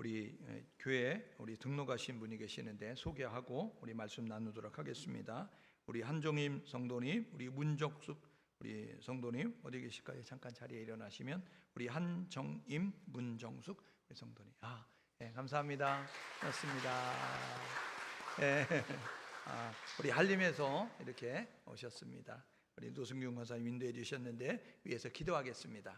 우리 교회 우리 등록하신 분이 계시는데 소개하고 우리 말씀 나누도록 하겠습니다. 우리 한종임 성도님, 우리 문정숙 우리 성도님 어디 계실까요? 잠깐 자리에 일어나시면 우리 한정임, 문정숙 우리 성도님. 감사합니다. 고맙습니다. 우리 한림에서 이렇게 오셨습니다. 우리 노승균 권사님 인도해 주셨는데 위에서 기도하겠습니다.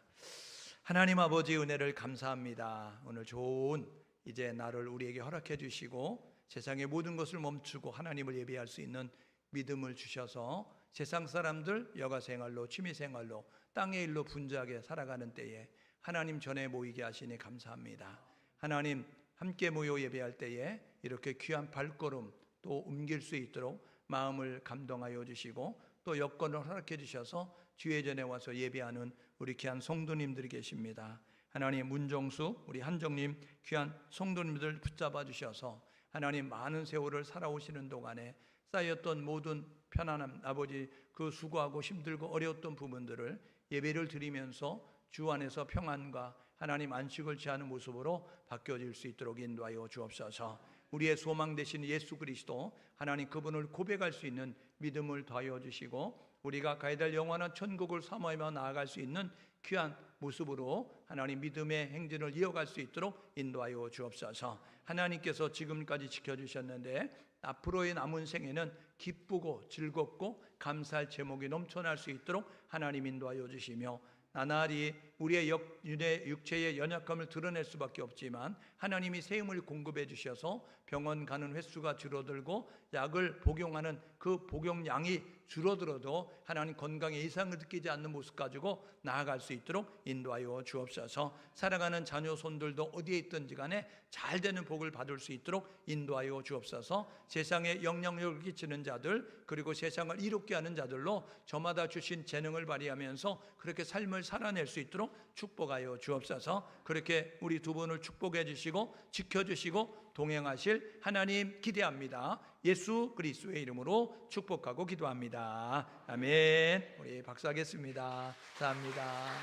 하나님 아버지 은혜를 감사합니다. 오늘 좋은 이제 날을 우리에게 허락해 주시고 세상의 모든 것을 멈추고 하나님을 예배할 수 있는 믿음을 주셔서 세상 사람들 여가생활로 취미생활로 땅의 일로 분주하게 살아가는 때에 하나님 전에 모이게 하시니 감사합니다. 하나님 함께 모여 예배할 때에 이렇게 귀한 발걸음 또 옮길 수 있도록 마음을 감동하여 주시고 또 여건을 허락해 주셔서 주의 전에 와서 예배하는 우리 귀한 성도님들이 계십니다. 하나님 문정수 우리 한정님 귀한 성도님들 붙잡아 주셔서 하나님 많은 세월을 살아오시는 동안에 쌓였던 모든 편안함 아버지 그 수고하고 힘들고 어려웠던 부분들을 예배를 드리면서 주 안에서 평안과 하나님 안식을 취하는 모습으로 바뀌어질 수 있도록 인도하여 주옵소서. 우리의 소망 되신 예수 그리스도 하나님 그분을 고백할 수 있는 믿음을 더하여 주시고 우리가 가야 될 영원한 천국을 사모하며 나아갈 수 있는 귀한 모습으로 하나님 믿음의 행진을 이어갈 수 있도록 인도하여 주옵소서. 하나님께서 지금까지 지켜주셨는데 앞으로의 남은 생에는 기쁘고 즐겁고 감사할 제목이 넘쳐날 수 있도록 하나님 인도하여 주시며 나날이 우리의 육체의 연약함을 드러낼 수밖에 없지만 하나님이 새 힘을 공급해 주셔서 병원 가는 횟수가 줄어들고 약을 복용하는 그 복용량이 줄어들어도 하나님 건강에 이상을 느끼지 않는 모습 가지고 나아갈 수 있도록 인도하여 주옵소서. 살아가는 자녀 손들도 어디에 있든지 간에 잘 되는 복을 받을 수 있도록 인도하여 주옵소서. 세상에 영향력을 끼치는 자들 그리고 세상을 이롭게 하는 자들로 저마다 주신 재능을 발휘하면서 그렇게 삶을 살아낼 수 있도록 축복하여 주옵소서. 그렇게 우리 두 분을 축복해 주시고 지켜주시고 동행하실 하나님 기대합니다. 예수 그리스도의 이름으로 축복하고 기도합니다. 아멘. 우리 박수하겠습니다. 감사합니다.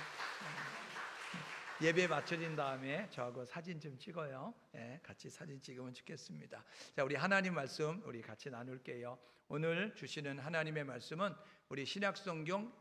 예배 마쳐진 다음에 저하고 사진 좀 찍어요. 같이 사진 찍으면 좋겠습니다. 자, 우리 하나님 말씀 우리 같이 나눌게요. 오늘 주시는 하나님의 말씀은 우리 신약성경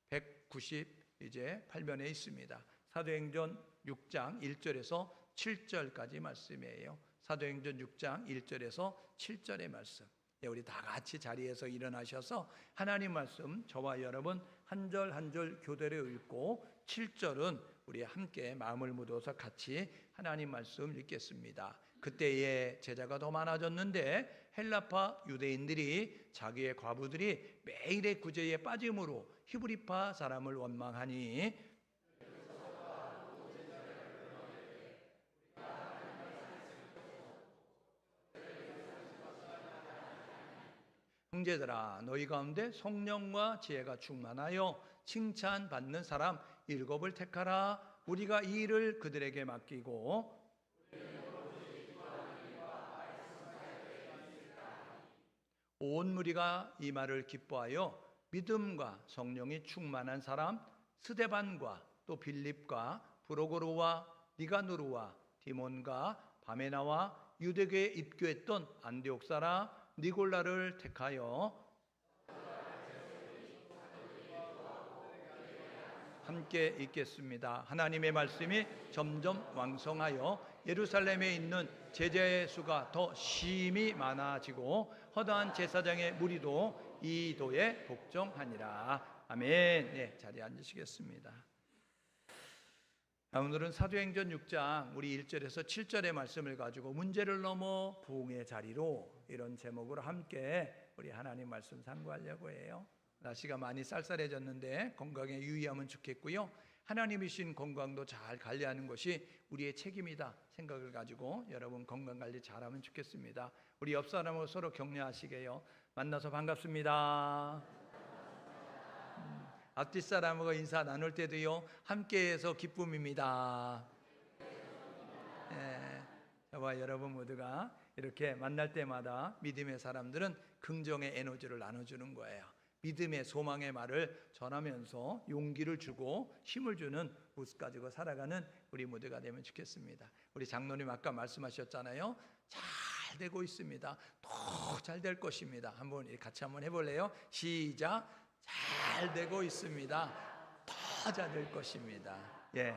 198면에 있습니다. 사도행전 6장 1절에서 7절까지 말씀이에요. 사도행전 6장 1절에서 7절의 말씀. 우리 다 같이 자리에서 일어나셔서 하나님 말씀 저와 여러분 한 절 한 절 교대로 읽고 7절은 우리 함께 마음을 묻어서 같이 하나님 말씀 읽겠습니다. 그때에 제자가 더 많아졌는데 헬라파 유대인들이 자기의 과부들이 매일의 구제에 빠짐으로 히브리파 사람을 원망하니 형제들아 너희 가운데 성령과 지혜가 충만하여 칭찬받는 사람 7을 택하라. 우리가 이 일을 그들에게 맡기고 온 무리가 이 말을 기뻐하여 믿음과 성령이 충만한 사람 스데반과 또 빌립과 브로고르와 니가누르와 디몬과 바메나와 유대교에 입교했던 안디옥 사람 니골라를 택하여 함께 읽겠습니다. 하나님의 말씀이 점점 왕성하여 예루살렘에 있는 제자의 수가 더 심히 많아지고 허다한 제사장의 무리도 이 도에 복종하니라. 아멘. 자리에 앉으시겠습니다. 오늘은 사도행전 6장 우리 1절에서 7절의 말씀을 가지고 문제를 넘어 부흥의 자리로 이런 제목으로 함께 우리 하나님 말씀 상고하려고 해요. 날씨가 많이 쌀쌀해졌는데 건강에 유의하면 좋겠고요. 하나님이 주신 건강도 잘 관리하는 것이 우리의 책임이다 생각을 가지고 여러분 건강관리 잘하면 좋겠습니다. 우리 옆 사람하고 서로 격려하시게요. 만나서 반갑습니다. 앞뒤 사람하고 인사 나눌 때도요 함께해서 기쁨입니다. 저와 여러분 모두가 이렇게 만날 때마다 믿음의 사람들은 긍정의 에너지를 나눠주는 거예요. 믿음의 소망의 말을 전하면서 용기를 주고 힘을 주는 모습 가지고 살아가는 우리 모두가 되면 좋겠습니다. 우리 장로님 아까 말씀하셨잖아요. 잘 되고 있습니다. 더 잘 될 것입니다. 한번 같이 한번 해볼래요? 시작. 잘 되고 있습니다. 더 잘 될 것입니다. 예,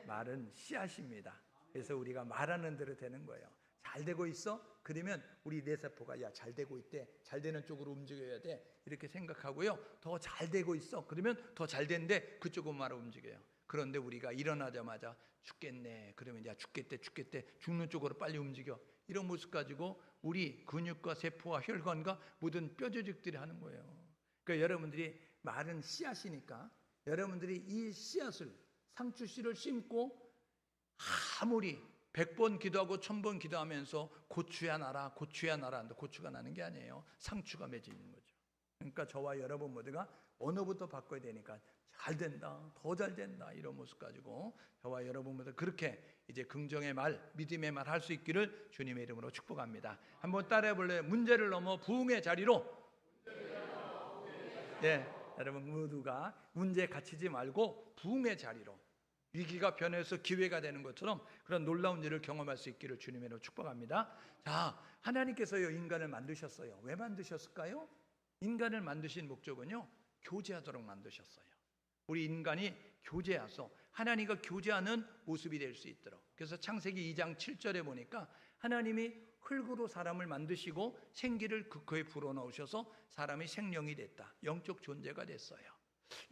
말은 씨앗입니다. 그래서 우리가 말하는 대로 되는 거예요. 잘 되고 있어? 그러면 우리 뇌세포가 야, 잘 되고 있대. 잘 되는 쪽으로 움직여야 돼. 이렇게 생각하고요. 더 잘 되고 있어. 그러면 더 잘 된대. 그쪽으로 움직여요. 그런데 우리가 일어나자마자 죽겠네. 그러면 야, 죽겠대. 죽는 쪽으로 빨리 움직여. 이런 모습 가지고 우리 근육과 세포와 혈관과 모든 뼈조직들이 하는 거예요. 그러니까 여러분들이 말은 씨앗이니까 여러분들이 이 씨앗을 상추씨를 심고 아무리 100번 기도하고 1000번 기도하면서 고추야 나라 하는데 고추가 나는 게 아니에요. 상추가 맺어지는 거죠. 그러니까 저와 여러분 모두가 언어부터 바꿔야 되니까 잘 된다, 더 잘 된다 이런 모습 가지고 저와 여러분 모두 그렇게 이제 긍정의 말, 믿음의 말 할 수 있기를 주님의 이름으로 축복합니다. 한번 따라해 볼래요? 문제를 넘어 부흥의 자리로. 네, 여러분 모두가 문제에 갇히지 말고 부흥의 자리로, 위기가 변해서 기회가 되는 것처럼 그런 놀라운 일을 경험할 수 있기를 주님의 이름으로 축복합니다. 자, 하나님께서요 인간을 만드셨어요. 왜 만드셨을까요? 인간을 만드신 목적은요 교제하도록 만드셨어요. 우리 인간이 교제해서 하나님과 교제하는 모습이 될 수 있도록. 그래서 창세기 2장 7절에 보니까 하나님이 흙으로 사람을 만드시고 생기를 그에 불어넣으셔서 사람이 생명이 됐다. 영적 존재가 됐어요.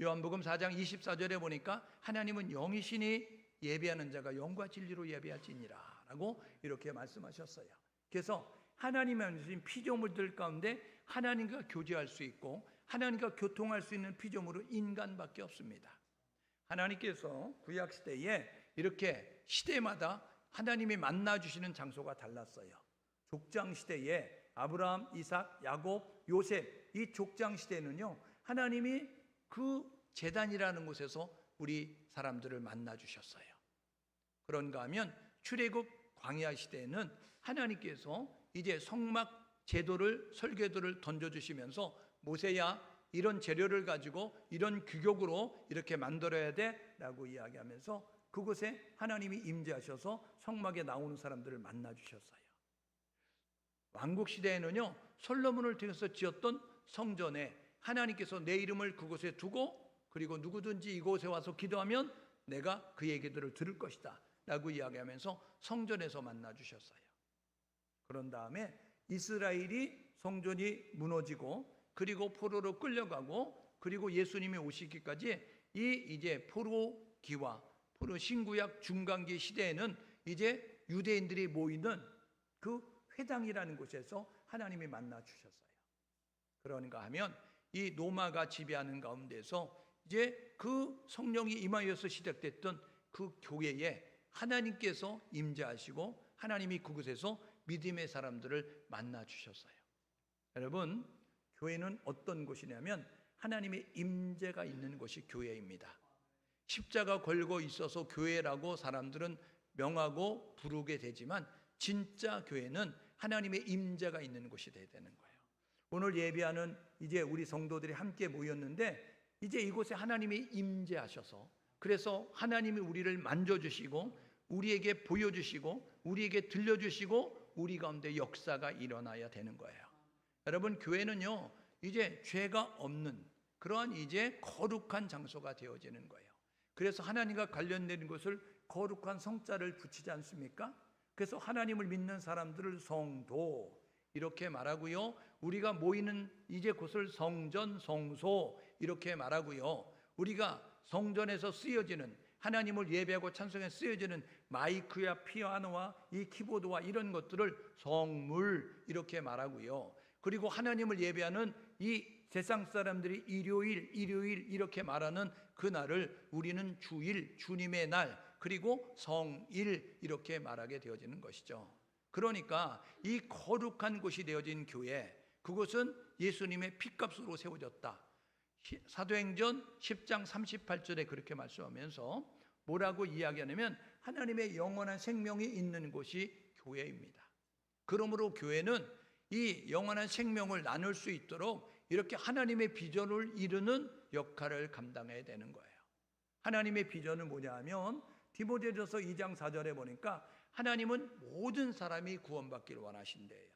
요한복음 4장 24절에 보니까 하나님은 영이시니 예배하는 자가 영과 진리로 예배할지니라 라고 이렇게 말씀하셨어요. 그래서 하나님이 만드신 피조물들 가운데 하나님과 교제할 수 있고 하나님과 교통할 수 있는 피조물은 인간밖에 없습니다. 하나님께서 구약시대에 이렇게 시대마다 하나님이 만나주시는 장소가 달랐어요. 족장시대에 아브라함, 이삭, 야곱, 요셉, 이 족장시대는요 하나님이 그 제단이라는 곳에서 우리 사람들을 만나주셨어요. 그런가 하면 출애굽 광야 시대에는 하나님께서 이제 성막 제도를 설계도를 던져주시면서 모세야 이런 재료를 가지고 이런 규격으로 이렇게 만들어야 돼 라고 이야기하면서 그곳에 하나님이 임재하셔서 성막에 나오는 사람들을 만나주셨어요. 왕국시대에는요 솔로몬을 통해서 지었던 성전에 하나님께서 내 이름을 그곳에 두고 그리고 누구든지 이곳에 와서 기도하면 내가 그의 기도를 들을 것이다 라고 이야기하면서 성전에서 만나주셨어요. 그런 다음에 이스라엘이 성전이 무너지고 그리고 포로로 끌려가고 그리고 예수님이 오시기까지 이 이제 포로기와 포로 신구약 중간기 시대에는 이제 유대인들이 모이는 그 회당이라는 곳에서 하나님이 만나 주셨어요. 그러는가 하면 이 로마가 지배하는 가운데서 이제 그 성령이 임하여서 시작됐던 그 교회에 하나님께서 임재하시고 하나님이 그곳에서 믿음의 사람들을 만나 주셨어요. 여러분, 교회는 어떤 곳이냐면 하나님의 임재가 있는 곳이 교회입니다. 십자가 걸고 있어서 교회라고 사람들은 명하고 부르게 되지만 진짜 교회는 하나님의 임재가 있는 곳이 되어야 되는 거예요. 오늘 예배하는 이제 우리 성도들이 함께 모였는데 이제 이곳에 하나님이 임재하셔서 그래서 하나님이 우리를 만져주시고 우리에게 보여주시고 우리에게 들려주시고 우리 가운데 역사가 일어나야 되는 거예요. 여러분, 교회는요 이제 죄가 없는 그러한 이제 거룩한 장소가 되어지는 거예요. 그래서 하나님과 관련된 것을 거룩한 성자를 붙이지 않습니까? 그래서 하나님을 믿는 사람들을 성도 이렇게 말하고요, 우리가 모이는 이제 곳을 성전, 성소 이렇게 말하고요, 우리가 성전에서 쓰여지는 하나님을 예배하고 찬송에 쓰여지는 마이크야 피아노와 이 키보드와 이런 것들을 성물 이렇게 말하고요, 그리고 하나님을 예배하는 이 세상 사람들이 일요일 이렇게 말하는 그날을 우리는 주일, 주님의 날, 그리고 성일 이렇게 말하게 되어지는 것이죠. 그러니까 이 거룩한 곳이 되어진 교회, 그것은 예수님의 피값으로 세워졌다. 사도행전 10장 38절에 그렇게 말씀하면서 뭐라고 이야기하냐면 하나님의 영원한 생명이 있는 곳이 교회입니다. 그러므로 교회는 이 영원한 생명을 나눌 수 있도록 이렇게 하나님의 비전을 이루는 역할을 감당해야 되는 거예요. 하나님의 비전은 뭐냐 하면 디모데전서 2장 4절에 보니까 하나님은 모든 사람이 구원받기를 원하신대요.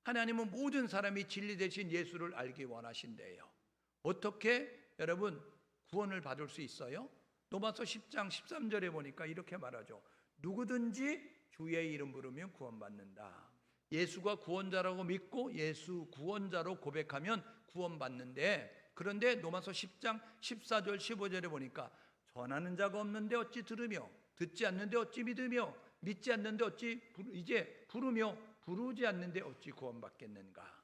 하나님은 모든 사람이 진리 되신 예수를 알기 원하신대요. 어떻게 여러분 구원을 받을 수 있어요? 로마서 10장 13절에 보니까 이렇게 말하죠. 누구든지 주의 이름 부르면 구원받는다. 예수가 구원자라고 믿고 예수 구원자로 고백하면 구원받는데, 그런데 로마서 10장 14절 15절에 보니까 전하는 자가 없는데 어찌 들으며, 듣지 않는데 어찌 믿으며, 믿지 않는데 어찌 이제 부르며, 부르지 않는데 어찌 구원받겠는가.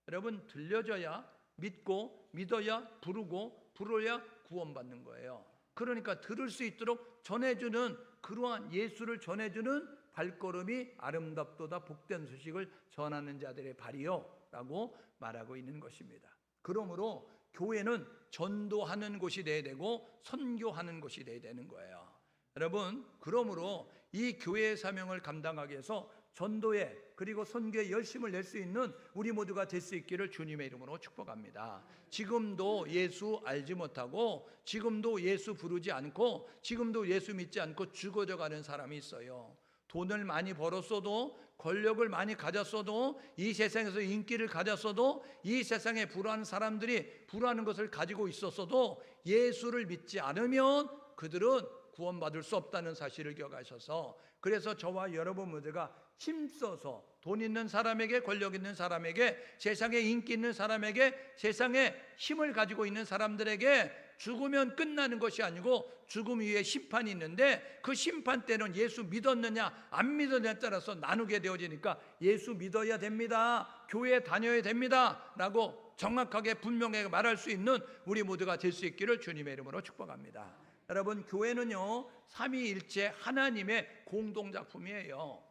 여러분, 들려져야 믿고, 믿어야 부르고, 부르야 구원받는 거예요. 그러니까 들을 수 있도록 전해주는, 그러한 예수를 전해주는 발걸음이 아름답도다 복된 소식을 전하는 자들의 발이요 라고 말하고 있는 것입니다. 그러므로 교회는 전도하는 곳이 되어야 되고 선교하는 곳이 되어야 되는 거예요. 여러분, 그러므로 이 교회의 사명을 감당하기 위해서 전도에 그리고 선교에 열심을 낼 수 있는 우리 모두가 될 수 있기를 주님의 이름으로 축복합니다. 지금도 예수 알지 못하고, 지금도 예수 부르지 않고, 지금도 예수 믿지 않고 죽어져가는 사람이 있어요. 돈을 많이 벌었어도, 권력을 많이 가졌어도, 이 세상에서 인기를 가졌어도, 이 세상에 불화하는 사람들이 불화하는 것을 가지고 있었어도 예수를 믿지 않으면 그들은 구원받을 수 없다는 사실을 기억하셔서, 그래서 저와 여러분 모두가 힘써서 돈 있는 사람에게, 권력 있는 사람에게, 세상에 인기 있는 사람에게, 세상에 힘을 가지고 있는 사람들에게 죽으면 끝나는 것이 아니고 죽음 위에 심판이 있는데, 그 심판 때는 예수 믿었느냐 안 믿었느냐에 따라서 나누게 되어지니까 예수 믿어야 됩니다, 교회 다녀야 됩니다 라고 정확하게 분명하게 말할 수 있는 우리 모두가 될 수 있기를 주님의 이름으로 축복합니다. 여러분, 교회는요 삼위일체 하나님의 공동작품이에요.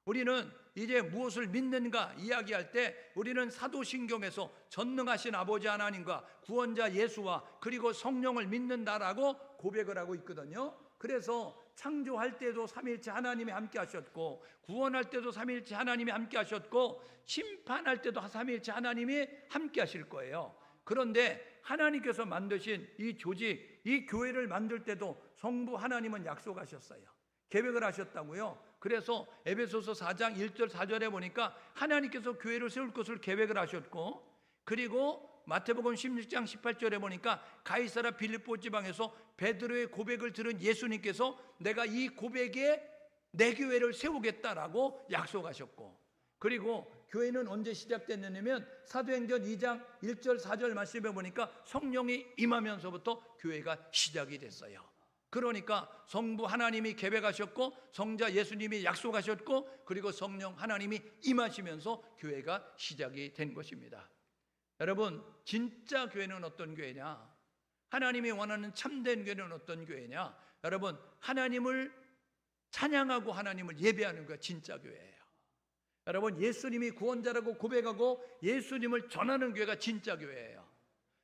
우리는 이제 무엇을 믿는가 이야기할 때 우리는 사도신경에서 전능하신 아버지 하나님과 구원자 예수와 그리고 성령을 믿는다라고 고백을 하고 있거든요. 그래서 창조할 때도 삼위일체 하나님이 함께 하셨고, 구원할 때도 삼위일체 하나님이 함께 하셨고, 심판할 때도 삼위일체 하나님이 함께 하실 거예요. 그런데 하나님께서 만드신 이 조직, 이 교회를 만들 때도 성부 하나님은 약속하셨어요. 계획을 하셨다고요. 그래서 에베소서 4장 1절 4절에 보니까 하나님께서 교회를 세울 것을 계획을 하셨고, 그리고 마태복음 16장 18절에 보니까 가이사랴 빌립보 지방에서 베드로의 고백을 들은 예수님께서 내가 이 고백에 내 교회를 세우겠다라고 약속하셨고, 그리고 교회는 언제 시작됐느냐면 사도행전 2장 1절 4절 말씀에 보니까 성령이 임하면서부터 교회가 시작이 됐어요. 그러니까 성부 하나님이 계획하셨고, 성자 예수님이 약속하셨고, 그리고 성령 하나님이 임하시면서 교회가 시작이 된 것입니다. 여러분, 진짜 교회는 어떤 교회냐? 하나님이 원하는 참된 교회는 어떤 교회냐? 여러분, 하나님을 찬양하고 하나님을 예배하는 교회가 진짜 교회예요. 여러분, 예수님이 구원자라고 고백하고 예수님을 전하는 교회가 진짜 교회예요.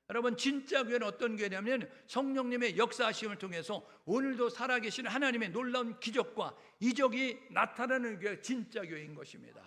여러분, 진짜 교회는 어떤 교회냐면 성령님의 역사하심을 통해서 오늘도 살아계신 하나님의 놀라운 기적과 이적이 나타나는 교회가 진짜 교회인 것입니다.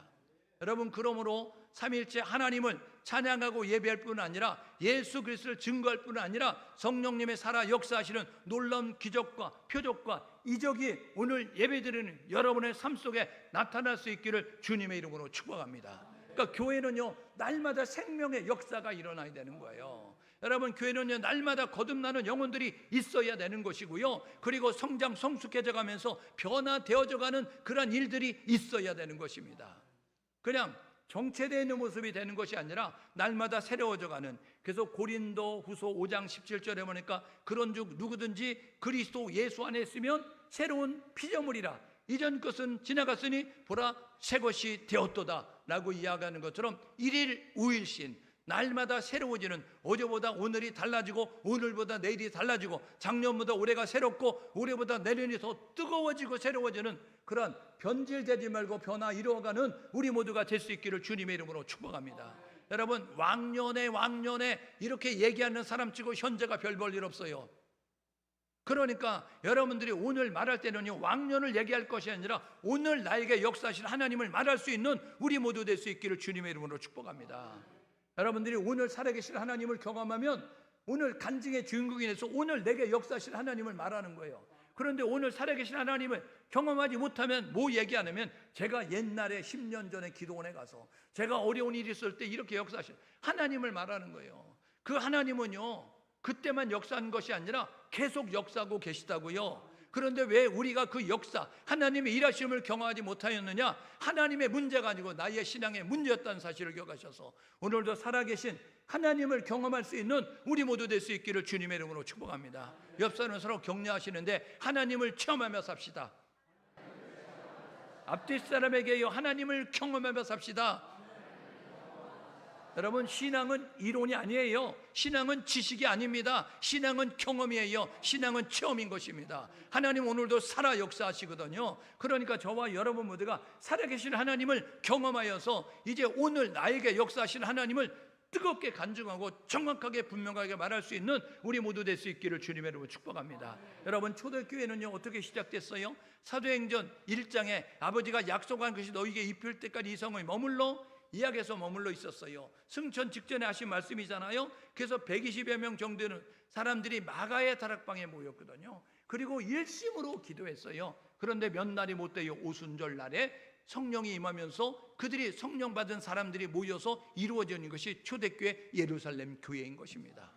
여러분, 그러므로 삼위일체 하나님을 찬양하고 예배할 뿐 아니라 예수 그리스도를 증거할 뿐 아니라 성령님의 살아 역사하시는 놀라운 기적과 표적과 이적이 오늘 예배드리는 여러분의 삶 속에 나타날 수 있기를 주님의 이름으로 축복합니다. 그러니까 교회는요 날마다 생명의 역사가 일어나야 되는 거예요. 여러분, 교회는요 날마다 거듭나는 영혼들이 있어야 되는 것이고요, 그리고 성장 성숙해져 가면서 변화되어져 가는 그런 일들이 있어야 되는 것입니다. 그냥 정체되어 있는 모습이 되는 것이 아니라 날마다 새로워져 가는. 그래서 고린도 후서 5장 17절에 보니까 그런즉 누구든지 그리스도 예수 안에 있으면 새로운 피조물이라, 이전 것은 지나갔으니 보라 새 것이 되었도다 라고 이야기하는 것처럼 일일 우일신, 날마다 새로워지는, 어제보다 오늘이 달라지고 오늘보다 내일이 달라지고 작년보다 올해가 새롭고 올해보다 내년이 더 뜨거워지고 새로워지는 그런 변질되지 말고 변화 이루어가는 우리 모두가 될 수 있기를 주님의 이름으로 축복합니다. 여러분, 왕년에 이렇게 얘기하는 사람 치고 현재가 별 볼 일 없어요. 그러니까 여러분들이 오늘 말할 때는요 왕년을 얘기할 것이 아니라 오늘 나에게 역사하신 하나님을 말할 수 있는 우리 모두 될 수 있기를 주님의 이름으로 축복합니다. 여러분들이 오늘 살아계신 하나님을 경험하면 오늘 간증의 주인공이 돼서 오늘 내게 역사하실 하나님을 말하는 거예요. 그런데 오늘 살아계신 하나님을 경험하지 못하면 뭐 얘기 안 하면 제가 옛날에 10년 전에 기도원에 가서 제가 어려운 일이 있을 때 이렇게 역사하신 하나님을 말하는 거예요. 그 하나님은요 그때만 역사한 것이 아니라 계속 역사하고 계시다고요. 그런데 왜 우리가 그 역사 하나님의 일하심을 경험하지 못하였느냐? 하나님의 문제가 아니고 나의 신앙의 문제였다는 사실을 기억하셔서 오늘도 살아계신 하나님을 경험할 수 있는 우리 모두 될 수 있기를 주님의 이름으로 축복합니다. 옆 사람은 서로 격려하시는데 하나님을 체험하며 삽시다. 앞뒤 사람에게요 하나님을 경험하며 삽시다. 여러분 신앙은 이론이 아니에요. 신앙은 지식이 아닙니다. 신앙은 경험이에요. 신앙은 체험인 것입니다. 하나님 오늘도 살아 역사하시거든요. 그러니까 저와 여러분 모두가 살아계신 하나님을 경험하여서 이제 오늘 나에게 역사하신 하나님을 뜨겁게 간증하고 정확하게 분명하게 말할 수 있는 우리 모두 될 수 있기를 주님의 이름으로 축복합니다. 여러분 초대교회는요 어떻게 시작됐어요? 사도행전 1장에 아버지가 약속한 것이 너희에게 입힐 때까지 이 성에 머물러 이야기에서 머물러 있었어요. 승천 직전에 하신 말씀이잖아요. 그래서 120여 명 정도는 사람들이 마가의 다락방에 모였거든요. 그리고 일심으로 기도했어요. 그런데 몇 날이 못 돼요. 오순절 날에 성령이 임하면서 그들이 성령 받은 사람들이 모여서 이루어지는 것이 초대교회 예루살렘 교회인 것입니다.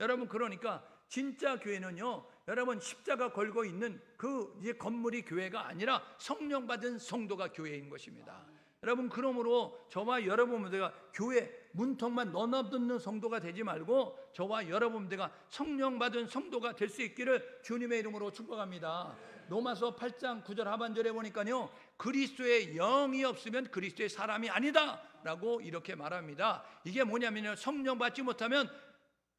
여러분 그러니까 진짜 교회는요 여러분 십자가 걸고 있는 그 이제 건물이 교회가 아니라 성령 받은 성도가 교회인 것입니다. 여러분 그러므로 저와 여러분들과 교회 문턱만 넘어듣는 성도가 되지 말고 저와 여러분들과 성령 받은 성도가 될 수 있기를 주님의 이름으로 축복합니다. 로마서 8장 9절 하반절에 보니까요 그리스도의 영이 없으면 그리스도의 사람이 아니다 라고 이렇게 말합니다. 이게 뭐냐면요 성령 받지 못하면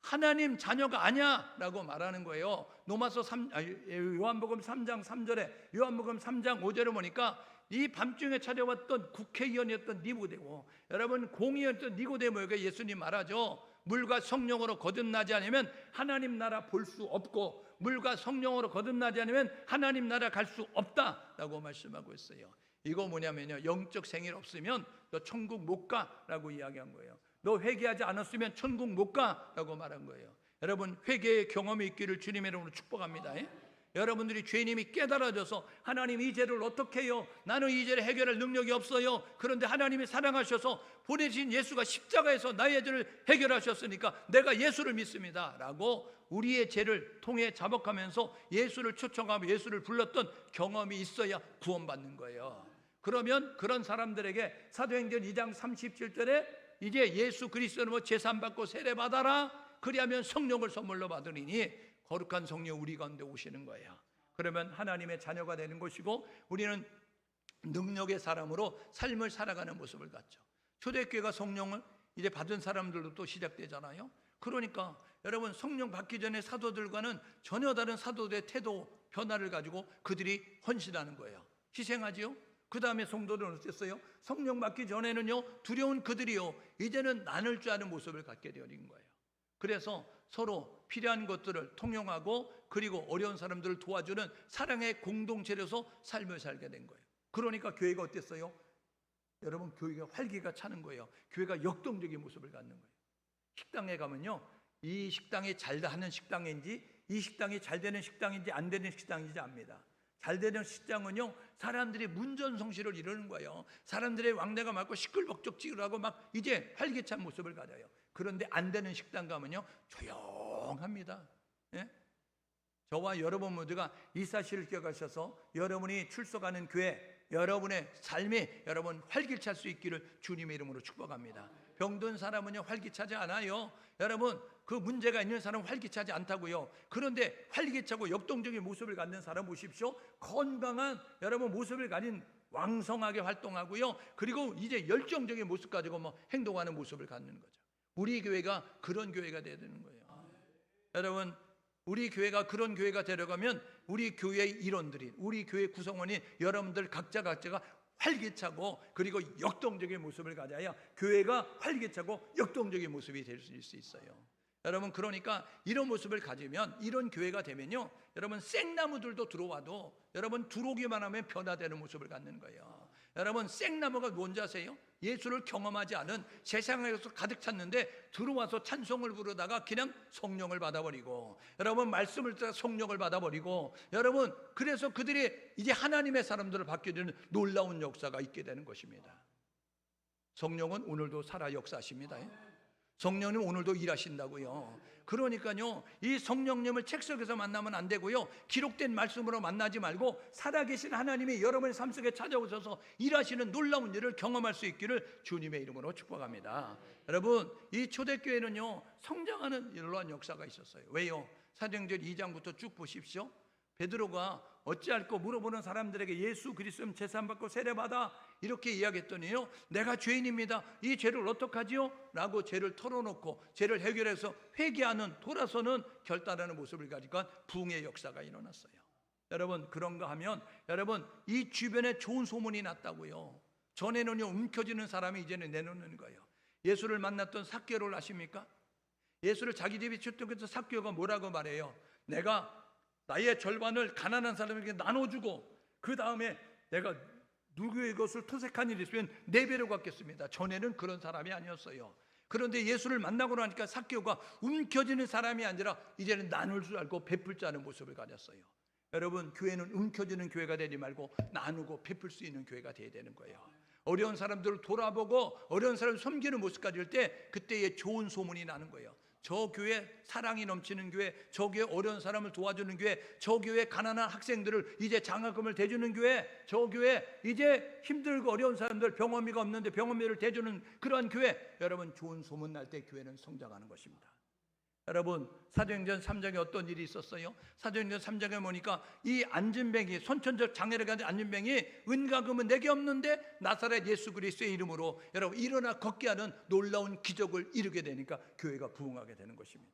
하나님 자녀가 아니야 라고 말하는 거예요. 요한복음 3장 3절에 요한복음 3장 5절에 보니까 이 밤중에 찾아왔던 국회의원이었던 니고데모, 여러분 공의였던 니고데모에게 예수님 말하죠. 물과 성령으로 거듭나지 않으면 하나님 나라 볼 수 없고 물과 성령으로 거듭나지 않으면 하나님 나라 갈 수 없다라고 말씀하고 있어요. 이거 뭐냐면요 영적 생일 없으면 너 천국 못 가라고 이야기한 거예요. 너 회개하지 않았으면 천국 못 가라고 말한 거예요. 여러분 회개의 경험이 있기를 주님의 이름으로 축복합니다. 여러분들이 죄인임이 깨달아져서 하나님 이 죄를 어떻게 해요? 나는 이 죄를 해결할 능력이 없어요. 그런데 하나님이 사랑하셔서 보내신 예수가 십자가에서 나의 죄를 해결하셨으니까 내가 예수를 믿습니다 라고 우리의 죄를 통해 자복하면서 예수를 초청하며 예수를 불렀던 경험이 있어야 구원받는 거예요. 그러면 그런 사람들에게 사도행전 2장 37절에 이제 예수 그리스도는 제사받고 세례받아라 그리하면 성령을 선물로 받으리니 거룩한 성령 우리 가운데 오시는 거예요. 그러면 하나님의 자녀가 되는 것이고 우리는 능력의 사람으로 삶을 살아가는 모습을 갖죠. 초대교회가 성령을 이제 받은 사람들도 또 시작되잖아요. 그러니까 여러분 성령 받기 전에 사도들과는 전혀 다른 사도들의 태도 변화를 가지고 그들이 헌신하는 거예요. 희생하지요. 그 다음에 성도들은 어땠어요? 성령 받기 전에는요 두려운 그들이요 이제는 나눌 줄 아는 모습을 갖게 되어진 거예요. 그래서 서로 필요한 것들을 통용하고 그리고 어려운 사람들을 도와주는 사랑의 공동체로서 삶을 살게 된 거예요. 그러니까 교회가 어땠어요? 여러분 교회가 활기가 차는 거예요. 교회가 역동적인 모습을 갖는 거예요. 식당에 가면요 이 식당이 잘 하는 식당인지 이 식당이 잘 되는 식당인지 안 되는 식당인지 압니다. 잘 되는 식당은요 사람들이 문전성시를 이루는 거예요. 사람들의 왕래가 많고 시끌벅적지근하고 막 이제 활기찬 모습을 가져요. 그런데 안 되는 식당 가면요 조용합니다. 예? 저와 여러분 모두가 이 사실을 기억하셔서 여러분이 출석하는 교회 여러분의 삶이 여러분 활기찰 수 있기를 주님의 이름으로 축복합니다. 병든 사람은요 활기차지 않아요. 여러분 그 문제가 있는 사람은 활기차지 않다고요. 그런데 활기차고 역동적인 모습을 갖는 사람 보십시오. 건강한 여러분 모습을 가진 왕성하게 활동하고요. 그리고 이제 열정적인 모습 가지고 뭐 행동하는 모습을 갖는 거죠. 우리 교회가 그런 교회가 되야 되는 거예요. 여러분 우리 교회가 그런 교회가 되려가면 우리 교회의 일원들이 우리 교회 구성원이 여러분들 각자가 활기차고 그리고 역동적인 모습을 가져야 교회가 활기차고 역동적인 모습이 될 수 있어요. 여러분 그러니까 이런 모습을 가지면 이런 교회가 되면요 여러분 생나무들도 들어와도 여러분 들어오기만 하면 변화되는 모습을 갖는 거예요. 여러분, 생나무가 뭔지 아세요? 예수를 경험하지 않은 세상에서 가득 찼는데 들어와서 찬송을 부르다가 그냥 성령을 받아버리고, 여러분 말씀을 듣다가 성령을 받아버리고, 여러분 그래서 그들이 이제 하나님의 사람들을 받게 되는 놀라운 역사가 있게 되는 것입니다. 성령은 오늘도 살아 역사하십니다. 성령님 오늘도 일하신다고요. 그러니까요, 이 성령님을 책 속에서 만나면 안 되고요, 기록된 말씀으로 만나지 말고 살아계신 하나님이 여러분의 삶 속에 찾아오셔서 일하시는 놀라운 일을 경험할 수 있기를 주님의 이름으로 축복합니다. 여러분, 이 초대교회는요 성장하는 놀라운 역사가 있었어요. 왜요? 사도행전 2장부터 쭉 보십시오. 베드로가 어찌할꼬 물어보는 사람들에게 예수 그리스도는 제사함받고 세례받아 이렇게 이야기했더니요, 내가 죄인입니다, 이 죄를 어떡하지요? 라고 죄를 털어놓고 죄를 해결해서 회개하는, 돌아서는, 결단하는 모습을 가지고 부흥의 역사가 일어났어요. 여러분, 그런가 하면 여러분, 이 주변에 좋은 소문이 났다고요. 전에는요 움켜쥐는 사람이 이제는 내놓는 거예요. 예수를 만났던 삭개오를 아십니까? 예수를 자기 집에 초청해서 삭개오가 뭐라고 말해요? 내가 나의 절반을 가난한 사람에게 나눠주고 그 다음에 내가 누구의 것을 토색한 일이 있으면 4배로 갚겠습니다. 전에는 그런 사람이 아니었어요. 그런데 예수를 만나고 나니까 삭개오가 움켜쥐는 사람이 아니라 이제는 나눌 줄 알고 베풀 줄 아는 모습을 가졌어요. 여러분, 교회는 움켜쥐는 교회가 되지 말고 나누고 베풀 수 있는 교회가 되어야 되는 거예요. 어려운 사람들을 돌아보고 어려운 사람을 섬기는 모습 가질 때 그때의 좋은 소문이 나는 거예요. 저 교회 사랑이 넘치는 교회, 저 교회 어려운 사람을 도와주는 교회, 저 교회 가난한 학생들을 이제 장학금을 대주는 교회, 저 교회 이제 힘들고 어려운 사람들 병원비가 없는데 병원비를 대주는 그러한 교회, 여러분 좋은 소문 날 때 교회는 성장하는 것입니다. 여러분, 사도행전 3장에 어떤 일이 있었어요? 사도행전 3장에 보니까 이 안진뱅이, 손천적 장애를 가진 안진뱅이 은과 금은 내게 없는데 나사렛 예수 그리스도의 이름으로 여러분 일어나 걷게 하는 놀라운 기적을 이루게 되니까 교회가 부흥하게 되는 것입니다.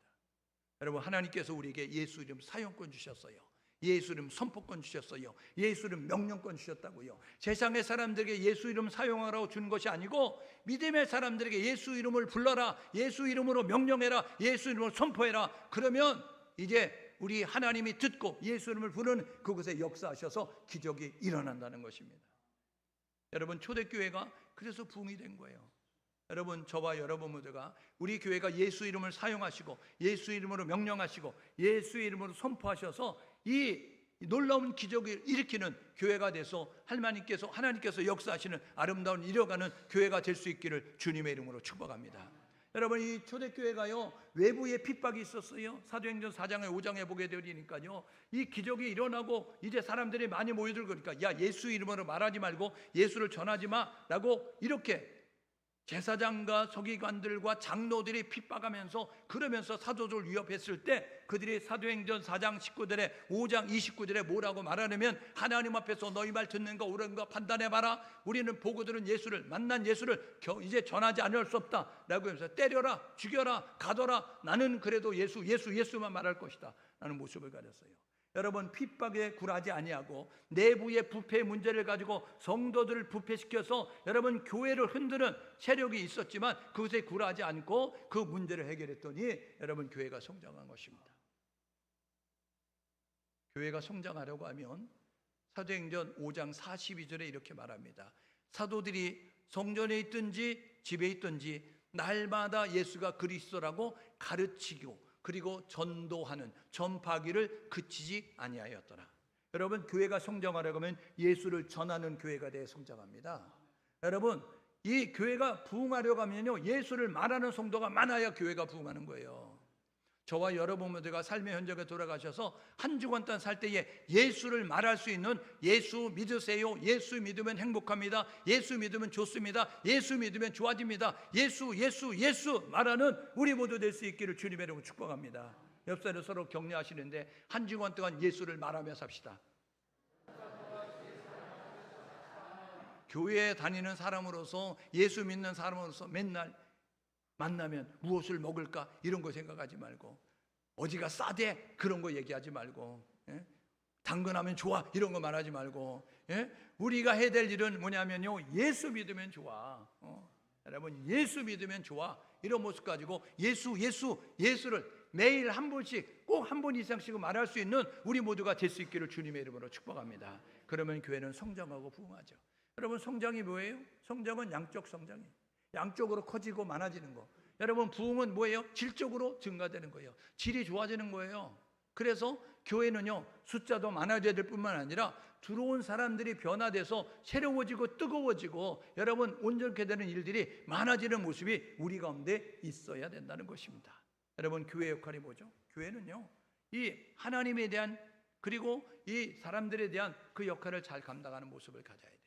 여러분, 하나님께서 우리에게 예수 이름 사용권 주셨어요. 예수 이름 선포권 주셨어요. 예수 이름 명령권 주셨다고요. 세상의 사람들에게 예수 이름 사용하라고 주는 것이 아니고 믿음의 사람들에게 예수 이름을 불러라, 예수 이름으로 명령해라, 예수 이름으로 선포해라. 그러면 이제 우리 하나님이 듣고 예수 이름을 부르는 그곳에 역사하셔서 기적이 일어난다는 것입니다. 여러분, 초대교회가 그래서 부흥이 된 거예요. 여러분, 저와 여러분 모두가 우리 교회가 예수 이름을 사용하시고 예수 이름으로 명령하시고 예수 이름으로 선포하셔서 이 놀라운 기적을 일으키는 교회가 돼서 하나님께서 역사하시는 아름다운 이뤄가는 교회가 될 수 있기를 주님의 이름으로 축복합니다. 여러분, 이 초대교회가요 외부에 핍박이 있었어요. 사도행전 4장에 5장에 보게 되니까요, 이 기적이 일어나고 이제 사람들이 많이 모여들고 그러니까 야, 예수 이름으로 말하지 말고 예수를 전하지 마라고 이렇게 제사장과 서기관들과 장로들이 핍박하면서 그러면서 사도들을 위협했을 때 그들이 사도행전 4장 19절에 5장 29절에 뭐라고 말하냐면, 하나님 앞에서 너희 말 듣는 거 옳은가 판단해봐라. 우리는 보고 들은 예수를, 만난 예수를 이제 전하지 않을 수 없다 라고 하면서 때려라, 죽여라, 가둬라, 나는 그래도 예수만 말할 것이다 라는 모습을 가졌어요. 여러분, 핍박에 굴하지 아니하고 내부의 부패 문제를 가지고 성도들을 부패시켜서 여러분 교회를 흔드는 세력이 있었지만 그것에 굴하지 않고 그 문제를 해결했더니 여러분 교회가 성장한 것입니다. 교회가 성장하려고 하면 사도행전 5장 42절에 이렇게 말합니다. 사도들이 성전에 있든지 집에 있든지 날마다 예수가 그리스도라고 가르치고 그리고 전도하는, 전파하기를 그치지 아니하였더라. 여러분, 교회가 성장하려고 하면 예수를 전하는 교회가 되어 성장합니다. 여러분, 이 교회가 부흥하려고 하면요 예수를 말하는 성도가 많아야 교회가 부흥하는 거예요. 저와 여러분 모두가 삶의 현장에 돌아가셔서 한 주간 동안 살 때에 예수를 말할 수 있는, 예수 믿으세요, 예수 믿으면 행복합니다, 예수 믿으면 좋습니다, 예수 믿으면 좋아집니다, 예수 말하는 우리 모두 될 수 있기를 주님의 이름으로 축복합니다. 옆사람을 서로 격려하시는데 한 주간 동안 예수를 말하며 삽시다. 교회에 다니는 사람으로서, 예수 믿는 사람으로서 맨날 만나면 무엇을 먹을까 이런 거 생각하지 말고, 어디가 싸대 그런 거 얘기하지 말고, 당근하면 좋아 이런 거 말하지 말고, 우리가 해야 될 일은 뭐냐면요 예수 믿으면 좋아. 여러분, 예수 믿으면 좋아 이런 모습 가지고 예수를 매일 한 번씩, 꼭 한 번 이상씩 말할 수 있는 우리 모두가 될 수 있기를 주님의 이름으로 축복합니다. 그러면 교회는 성장하고 부흥하죠. 여러분, 성장이 뭐예요? 성장은 양적 성장이에요. 양쪽으로 커지고 많아지는 거. 여러분, 부흥은 뭐예요? 질적으로 증가되는 거예요. 질이 좋아지는 거예요. 그래서 교회는요, 숫자도 많아져야 될 뿐만 아니라 들어온 사람들이 변화돼서 새로워지고 뜨거워지고 여러분, 온전케 되는 일들이 많아지는 모습이 우리 가운데 있어야 된다는 것입니다. 여러분, 교회 역할이 뭐죠? 교회는요, 이 하나님에 대한, 그리고 이 사람들에 대한 그 역할을 잘 감당하는 모습을 가져야 돼요.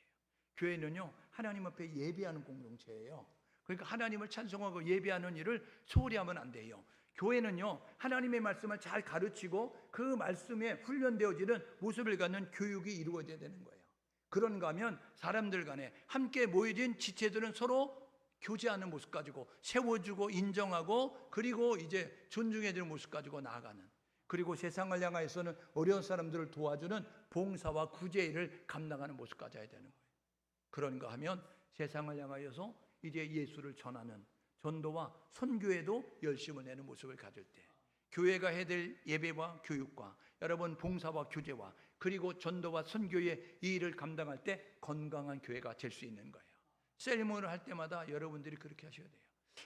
교회는요, 하나님 앞에 예배하는 공동체예요. 그러니까 하나님을 찬송하고 예배하는 일을 소홀히 하면 안 돼요. 교회는요, 하나님의 말씀을 잘 가르치고 그 말씀에 훈련되어지는 모습을 갖는 교육이 이루어져야 되는 거예요. 그런가 하면 사람들 간에 함께 모여진 지체들은 서로 교제하는 모습 가지고 세워주고 인정하고, 그리고 이제 존중해주는 모습 가지고 나아가는, 그리고 세상을 향하여서는 어려운 사람들을 도와주는 봉사와 구제 일을 감당하는 모습 가져야 되는 거예요. 그런가 하면 세상을 향하여서 이제 예수를 전하는 전도와 선교에도 열심을 내는 모습을 가질 때, 교회가 해야 될 예배와 교육과 여러분 봉사와 교제와 그리고 전도와 선교의 이 일을 감당할 때 건강한 교회가 될 수 있는 거예요. 셀모를 할 때마다 여러분들이 그렇게 하셔야 돼요.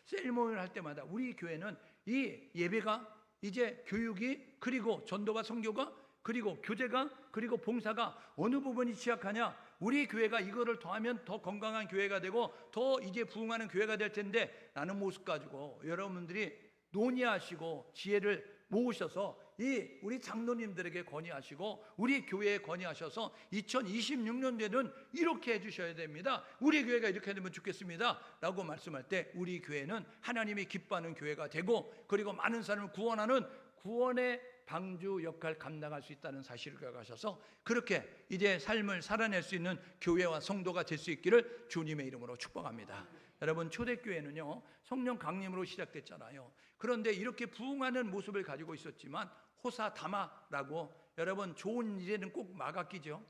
셀모를 할 때마다 우리 교회는 이 예배가 이제 교육이, 그리고 전도와 선교가, 그리고 교제가, 그리고 봉사가 어느 부분이 취약하냐, 우리 교회가 이거를 더하면 더 건강한 교회가 되고 더 이제 부흥하는 교회가 될 텐데, 라는 모습 가지고 여러분들이 논의하시고 지혜를 모으셔서 이 우리 장로님들에게 건의하시고 우리 교회에 건의하셔서 2026년도에는 이렇게 해주셔야 됩니다, 우리 교회가 이렇게 되면 좋겠습니다 라고 말씀할 때, 우리 교회는 하나님이 기뻐하는 교회가 되고, 그리고 많은 사람을 구원하는 구원의 방주 역할 감당할 수 있다는 사실을 기억하셔서 그렇게 이제 삶을 살아낼 수 있는 교회와 성도가 될 수 있기를 주님의 이름으로 축복합니다. 여러분, 초대교회는요, 성령 강림으로 시작됐잖아요. 그런데 이렇게 부흥하는 모습을 가지고 있었지만 호사다마라고, 여러분, 좋은 일에는 꼭 막아 끼죠.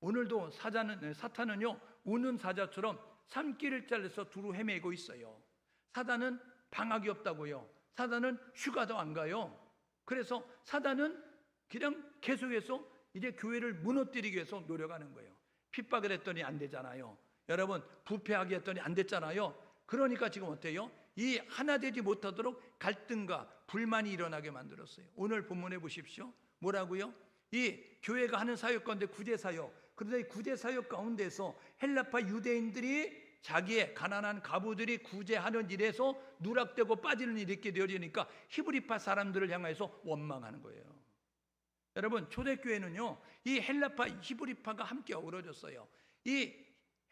오늘도 사탄은요, 우는 사자처럼 산길을 잘라서 두루 헤매고 있어요. 사단은 방학이 없다고요. 사단은 휴가도 안 가요. 그래서 사단은 그냥 계속해서 이제 교회를 무너뜨리기 위해서 노력하는 거예요. 핍박을 했더니 안 되잖아요. 여러분, 부패하게 했더니 안 됐잖아요. 그러니까 지금 어때요? 이 하나 되지 못하도록 갈등과 불만이 일어나게 만들었어요. 오늘 본문에 보십시오. 뭐라고요? 이 교회가 하는 사역 가운데 구제사역, 그런데 이 구제사역 가운데서 헬라파 유대인들이 자기의 가난한 가부들이 구제하는 일에서 누락되고 빠지는 일이 있게 되어지니까 히브리파 사람들을 향해서 원망하는 거예요. 여러분, 초대교회는요, 이 헬라파 히브리파가 함께 어우러졌어요. 이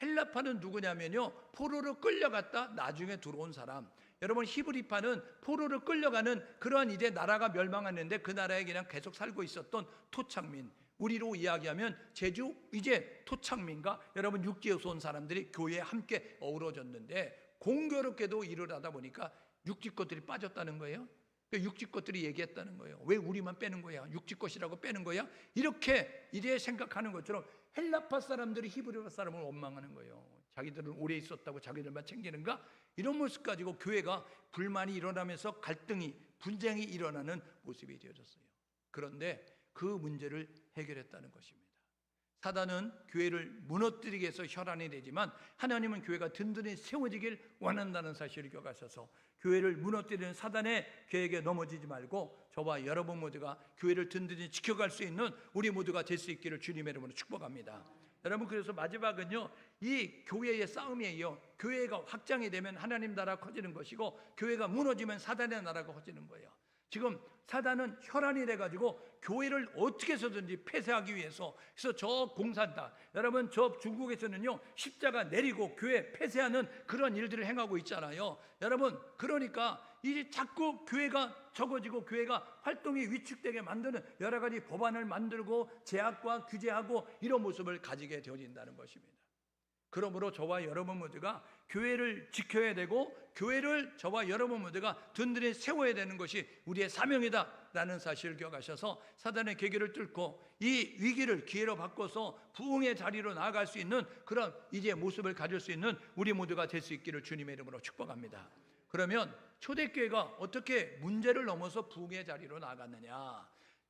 헬라파는 누구냐면요, 포로로 끌려갔다 나중에 들어온 사람. 여러분, 히브리파는 포로로 끌려가는 그러한 이제 나라가 멸망했는데 그 나라에 그냥 계속 살고 있었던 토착민, 우리로 이야기하면 제주 이제 토착민과 여러분 육지에서 온 사람들이 교회에 함께 어우러졌는데, 공교롭게도 일을 하다 보니까 육지 것들이 빠졌다는 거예요. 육지 것들이 얘기했다는 거예요. 왜 우리만 빼는 거야? 육지 것이라고 빼는 거야? 이렇게 이제 생각하는 것처럼 헬라파 사람들이 히브리파 사람을 원망하는 거예요. 자기들은 오래 있었다고 자기들만 챙기는가? 이런 모습 가지고 교회가 불만이 일어나면서 갈등이, 분쟁이 일어나는 모습이 되어졌어요. 그런데 그 문제를 해결했다는 것입니다. 사단은 교회를 무너뜨리기 위해서 혈안이 되지만 하나님은 교회가 든든히 세워지길 원한다는 사실을 기억하셔서 교회를 무너뜨리는 사단의 계획에 넘어지지 말고 저와 여러분 모두가 교회를 든든히 지켜갈 수 있는 우리 모두가 될 수 있기를 주님의 이름으로 축복합니다. 여러분, 그래서 마지막은요, 이 교회의 싸움이에요. 교회가 확장이 되면 하나님 나라가 커지는 것이고, 교회가 무너지면 사단의 나라가 커지는 거예요. 지금 사단은 혈안이 돼가지고 교회를 어떻게 해서든지 폐쇄하기 위해서, 그래서 저 공산당, 여러분 저 중국에서는요 십자가 내리고 교회 폐쇄하는 그런 일들을 행하고 있잖아요. 여러분, 그러니까 이제 자꾸 교회가 적어지고 교회가 활동이 위축되게 만드는 여러 가지 법안을 만들고 제약과 규제하고 이런 모습을 가지게 되어진다는 것입니다. 그러므로 저와 여러분 모두가 교회를 지켜야 되고 교회를 저와 여러분 모두가 든든히 세워야 되는 것이 우리의 사명이다라는 사실을 기억하셔서 사단의 계기를 뚫고 이 위기를 기회로 바꿔서 부흥의 자리로 나아갈 수 있는 그런 이제 모습을 가질 수 있는 우리 모두가 될 수 있기를 주님의 이름으로 축복합니다. 그러면 초대교회가 어떻게 문제를 넘어서 부흥의 자리로 나아갔느냐?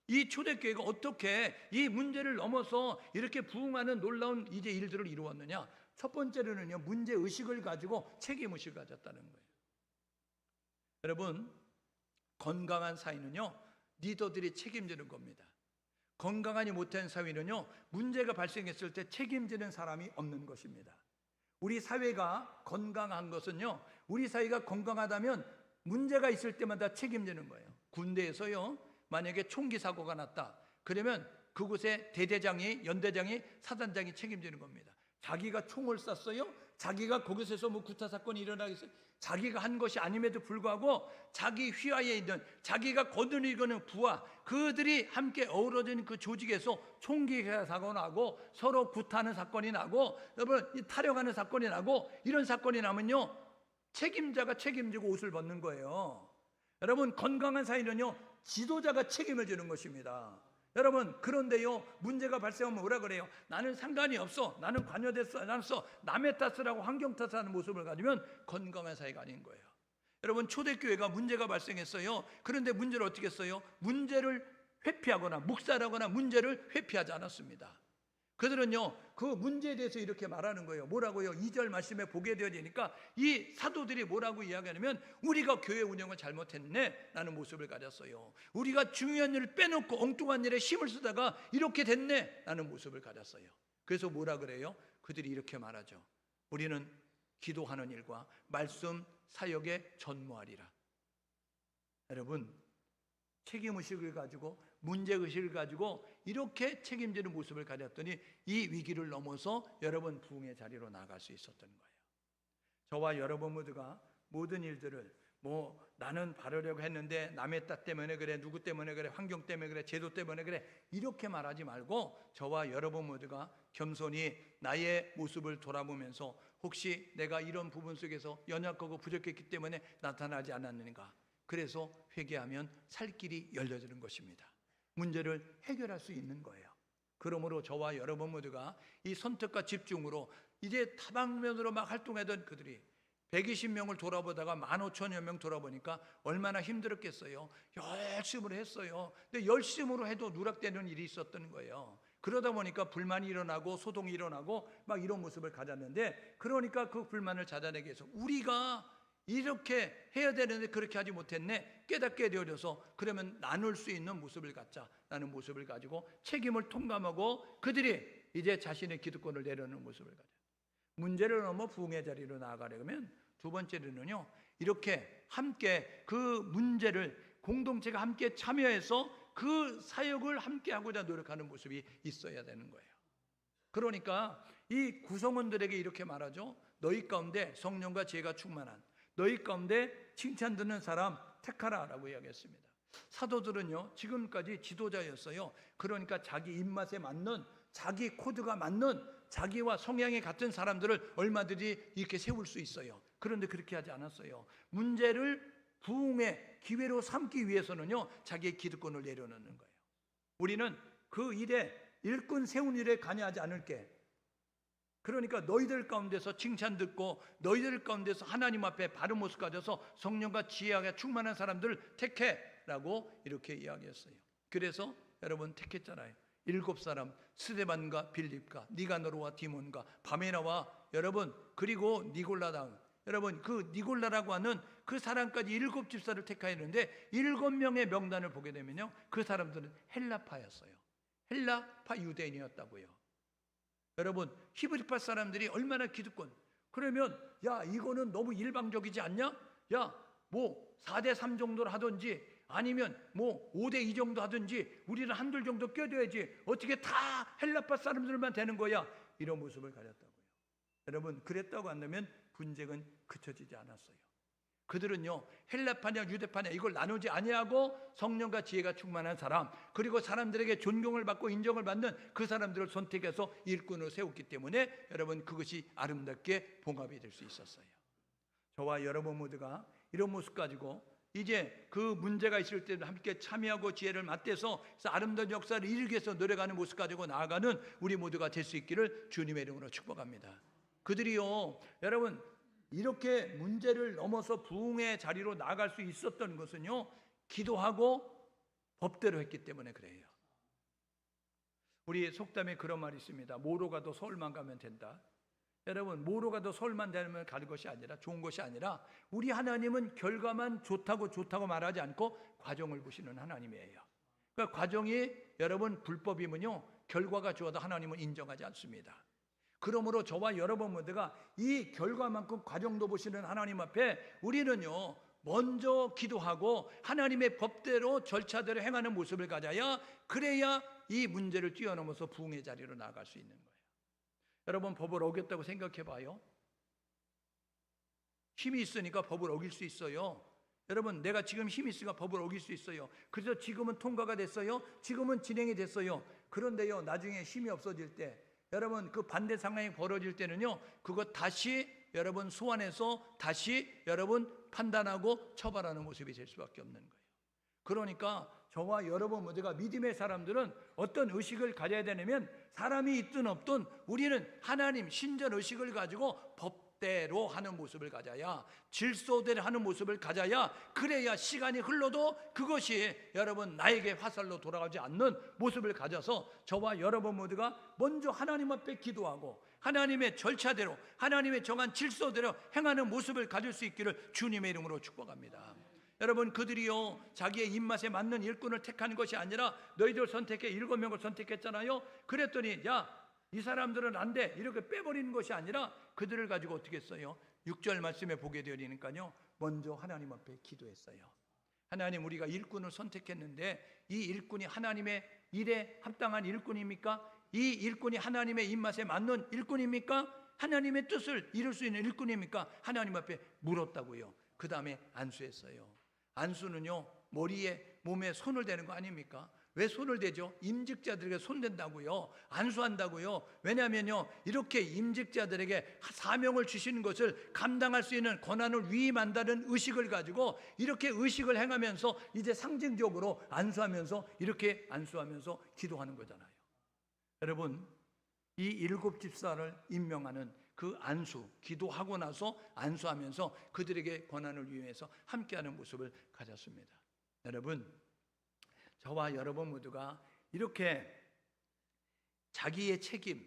이 초대교회가 어떻게 이 문제를 넘어서 이렇게 부흥하는 놀라운 이제 일들을 이루었느냐? 첫 번째로는요, 문제 의식을 가지고 책임 의식을 가졌다는 거예요. 여러분, 건강한 사회는요, 리더들이 책임지는 겁니다. 건강하지 못한 사회는요, 문제가 발생했을 때 책임지는 사람이 없는 것입니다. 우리 사회가 건강한 것은요, 우리 사회가 건강하다면 문제가 있을 때마다 책임지는 거예요. 군대에서요, 만약에 총기 사고가 났다 그러면 그곳에 대대장이, 연대장이, 사단장이 책임지는 겁니다. 자기가 총을 쐈어요? 자기가 거기서 뭐 구타 사건이 일어나겠어요? 자기가 한 것이 아님에도 불구하고 자기 휘하에 있는, 자기가 거느리는 부하, 그들이 함께 어우러진 그 조직에서 총기 사고가 나고 서로 구타하는 사건이 나고, 여러분, 타령하는 사건이 나고, 이런 사건이 나면요, 책임자가 책임지고 옷을 벗는 거예요. 여러분, 건강한 사회는요, 지도자가 책임을 지는 것입니다. 여러분, 그런데요, 문제가 발생하면 뭐라 그래요? 나는 상관이 없어, 나는 관여됐어, 남의 탓을 하고 환경 탓을 하는 모습을 가지면 건강한 사회가 아닌 거예요. 여러분, 초대교회가 문제가 발생했어요. 그런데 문제를 어떻게 했어요? 문제를 회피하거나 묵살하거나 문제를 회피하지 않았습니다. 그들은요, 그 문제에 대해서 이렇게 말하는 거예요. 뭐라고요? 2절 말씀에 보게 되어지니까 이 사도들이 뭐라고 이야기하냐면, 우리가 교회 운영을 잘못했네 라는 모습을 가졌어요. 우리가 중요한 일을 빼놓고 엉뚱한 일에 힘을 쓰다가 이렇게 됐네 라는 모습을 가졌어요. 그래서 뭐라 그래요? 그들이 이렇게 말하죠. 우리는 기도하는 일과 말씀 사역에 전무하리라. 여러분, 책임의식을 가지고, 문제의식을 가지고 이렇게 책임지는 모습을 가졌더니 이 위기를 넘어서 여러분 부흥의 자리로 나아갈 수 있었던 거예요. 저와 여러분 모두가 모든 일들을 나는 바르려고 했는데 남의 탓 때문에 그래, 누구 때문에 그래, 환경 때문에 그래, 제도 때문에 그래, 이렇게 말하지 말고 저와 여러분 모두가 겸손히 나의 모습을 돌아보면서 혹시 내가 이런 부분 속에서 연약하고 부족했기 때문에 나타나지 않았는가, 그래서 회개하면 살 길이 열려지는 것입니다. 문제를 해결할 수 있는 거예요. 그러므로 저와 여러분 모두가 이 선택과 집중으로, 이제 타방면으로 막 활동하던 그들이 120명을 돌아보다가 15,000여 명 돌아보니까 얼마나 힘들었겠어요. 열심으로 했어요. 근데 열심으로 해도 누락되는 일이 있었던 거예요. 그러다 보니까 불만이 일어나고 소동이 일어나고 막 이런 모습을 가졌는데, 그러니까 그 불만을 찾아내기 위해서 우리가 이렇게 해야 되는데 그렇게 하지 못했네, 깨닫게 되어져서 그러면 나눌 수 있는 모습을 갖자라는 모습을 가지고 책임을 통감하고 그들이 이제 자신의 기득권을 내려놓는 모습을 가져. 문제를 넘어 부흥의 자리로 나아가려면 두 번째로는요, 이렇게 함께 그 문제를 공동체가 함께 참여해서 그 사역을 함께 하고자 노력하는 모습이 있어야 되는 거예요. 그러니까 이 구성원들에게 이렇게 말하죠. 너희 가운데 성령과 지혜가 충만한, 너희 가운데 칭찬 듣는 사람 택하라 라고 이야기했습니다. 사도들은요, 지금까지 지도자였어요. 그러니까 자기 입맛에 맞는, 자기 코드가 맞는, 자기와 성향이 같은 사람들을 얼마든지 이렇게 세울 수 있어요. 그런데 그렇게 하지 않았어요. 문제를 부흥의 기회로 삼기 위해서는요, 자기의 기득권을 내려놓는 거예요. 우리는 그 일에, 일꾼 세운 일에 관여하지 않을게. 그러니까 너희들 가운데서 칭찬 듣고 너희들 가운데서 하나님 앞에 바른 모습 가져서 성령과 지혜가 충만한 사람들을 택해라고 이렇게 이야기했어요. 그래서 여러분 택했잖아요. 7사람, 스데반과 빌립과 니가노르와 디몬과 바메나와 여러분, 그리고 니골라당, 여러분 그 니골라라고 하는 그 사람까지 7집사를 택하였는데 7명의 명단을 보게 되면요, 그 사람들은 헬라파였어요. 헬라파 유대인이었다고요. 여러분, 히브리파 사람들이 얼마나 기득권, 그러면 야 이거는 너무 일방적이지 않냐? 야 뭐 4대3 정도를 하든지 아니면 뭐 5대2 정도 하든지 우리는 한둘 정도 껴줘야지 어떻게 다 헬라파 사람들만 되는 거야, 이런 모습을 가졌다고요. 여러분, 그랬다고 한다면 분쟁은 그쳐지지 않았어요. 그들은요, 헬라파냐 유대파냐 이걸 나누지 아니하고 성령과 지혜가 충만한 사람, 그리고 사람들에게 존경을 받고 인정을 받는 그 사람들을 선택해서 일꾼으로 세웠기 때문에 여러분, 그것이 아름답게 봉합이 될 수 있었어요. 저와 여러분 모두가 이런 모습 가지고 이제 그 문제가 있을 때도 함께 참여하고 지혜를 맞대서 아름다운 역사를 이루기 위해서 노력하는 모습 가지고 나아가는 우리 모두가 될 수 있기를 주님의 이름으로 축복합니다. 그들이요, 여러분 이렇게 문제를 넘어서 부흥의 자리로 나아갈 수 있었던 것은요, 기도하고 법대로 했기 때문에 그래요. 우리 속담에 그런 말이 있습니다. 모로 가도 서울만 가면 된다. 여러분, 모로 가도 서울만 되면 가는 것이 아니라, 좋은 것이 아니라, 우리 하나님은 결과만 좋다고 말하지 않고 과정을 보시는 하나님이에요. 그러니까 과정이 여러분 불법이면요, 결과가 좋아도 하나님은 인정하지 않습니다. 그러므로 저와 여러분 모두가 이 결과만큼 과정도 보시는 하나님 앞에 우리는요, 먼저 기도하고 하나님의 법대로 절차대로 행하는 모습을 가져야, 그래야 이 문제를 뛰어넘어서 부흥의 자리로 나아갈 수 있는 거예요. 여러분, 법을 어겼다고 생각해 봐요. 힘이 있으니까 법을 어길 수 있어요. 여러분, 내가 지금 힘이 있으니까 법을 어길 수 있어요. 그래서 지금은 통과가 됐어요. 지금은 진행이 됐어요. 그런데요, 나중에 힘이 없어질 때, 여러분, 그 반대 상황이 벌어질 때는요, 그거 다시 여러분 소환해서 다시 여러분 판단하고 처벌하는 모습이 될 수밖에 없는 거예요. 그러니까 저와 여러분 모두가 믿음의 사람들은 어떤 의식을 가져야 되냐면, 사람이 있든 없든 우리는 하나님 신전 의식을 가지고 법대로 하는 모습을 가져야, 질서대로 하는 모습을 가져야, 그래야 시간이 흘러도 그것이 여러분 나에게 화살로 돌아가지 않는 모습을 가져서 저와 여러분 모두가 먼저 하나님 앞에 기도하고 하나님의 절차대로 하나님의 정한 질서대로 행하는 모습을 가질 수 있기를 주님의 이름으로 축복합니다. 여러분, 그들이요 자기의 입맛에 맞는 일꾼을 택하는 것이 아니라 너희들 선택해 7명을 선택했잖아요. 그랬더니 야, 이 사람들은 안 돼, 이렇게 빼버리는 것이 아니라 그들을 가지고 어떻게 했어요? 6절 말씀에 보게 되니까요, 먼저 하나님 앞에 기도했어요. 하나님, 우리가 일꾼을 선택했는데 이 일꾼이 하나님의 일에 합당한 일꾼입니까? 이 일꾼이 하나님의 입맛에 맞는 일꾼입니까? 하나님의 뜻을 이룰 수 있는 일꾼입니까? 하나님 앞에 물었다고요. 그 다음에 안수했어요. 안수는요, 머리에 몸에 손을 대는 거 아닙니까? 왜 손을 대죠? 임직자들에게 손 댄다고요. 안수한다고요. 왜냐하면요, 이렇게 임직자들에게 사명을 주시는 것을 감당할 수 있는 권한을 위임한다는 의식을 가지고 이렇게 의식을 행하면서 이제 상징적으로 안수하면서, 이렇게 안수하면서 기도하는 거잖아요. 여러분, 이 7 집사를 임명하는 그 안수, 기도하고 나서 안수하면서 그들에게 권한을 위임해서 함께하는 모습을 가졌습니다. 여러분, 저와 여러분 모두가 이렇게 자기의 책임,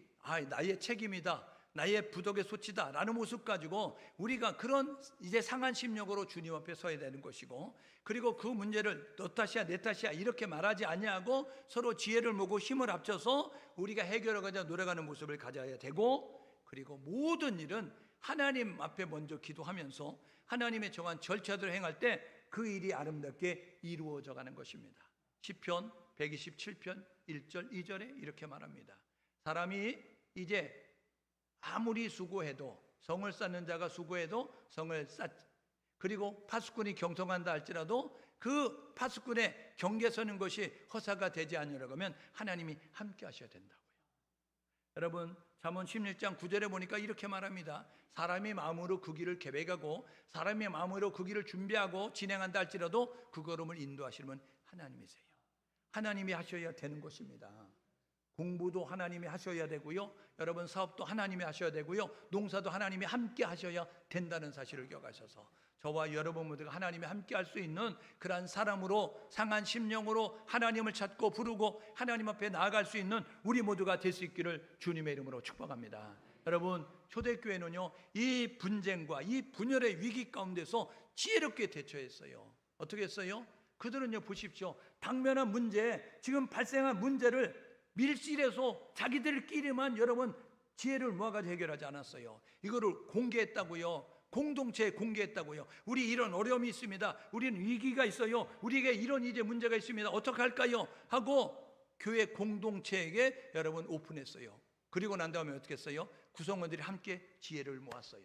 나의 책임이다, 나의 부덕의 소치다 라는 모습 가지고 우리가 그런 이제 상한 심령으로 주님 앞에 서야 되는 것이고, 그리고 그 문제를 너 탓이야 내 탓이야 이렇게 말하지 아니하고 서로 지혜를 모으고 힘을 합쳐서 우리가 해결하고자 노력하는 모습을 가져야 되고, 그리고 모든 일은 하나님 앞에 먼저 기도하면서 하나님의 정한 절차대로 행할 때 그 일이 아름답게 이루어져 가는 것입니다. 시편 127편 1절 2절에 이렇게 말합니다. 사람이 이제 아무리 수고해도, 성을 쌓는 자가 수고해도 성을 쌓지, 그리고 파수꾼이 경성한다 할지라도 그 파수꾼의 경계 서는 것이 허사가 되지 않으려고 하면 하나님이 함께 하셔야 된다고요. 여러분, 잠언 16장 9절에 보니까 이렇게 말합니다. 사람이 마음으로 그 길을 계획하고 사람의 마음으로 그 길을 준비하고 진행한다 할지라도 그 걸음을 인도하시는 하나님이세요. 하나님이 하셔야 되는 것입니다. 공부도 하나님이 하셔야 되고요, 여러분 사업도 하나님이 하셔야 되고요, 농사도 하나님이 함께 하셔야 된다는 사실을 기억하셔서 저와 여러분 모두가 하나님이 함께 할 수 있는 그러한 사람으로, 상한 심령으로 하나님을 찾고 부르고 하나님 앞에 나아갈 수 있는 우리 모두가 될 수 있기를 주님의 이름으로 축복합니다. 여러분, 초대교회는요 이 분쟁과 이 분열의 위기 가운데서 지혜롭게 대처했어요. 어떻게 했어요? 그들은요, 보십시오, 당면한 문제, 지금 발생한 문제를 밀실에서 자기들끼리만 여러분 지혜를 모아가지고 해결하지 않았어요. 이거를 공개했다고요. 공동체에 공개했다고요. 우리 이런 어려움이 있습니다. 우리는 위기가 있어요. 우리에게 이런 이제 문제가 있습니다. 어떻게 할까요? 하고 교회 공동체에게 여러분 오픈했어요. 그리고 난 다음에 어떻게 했어요? 구성원들이 함께 지혜를 모았어요.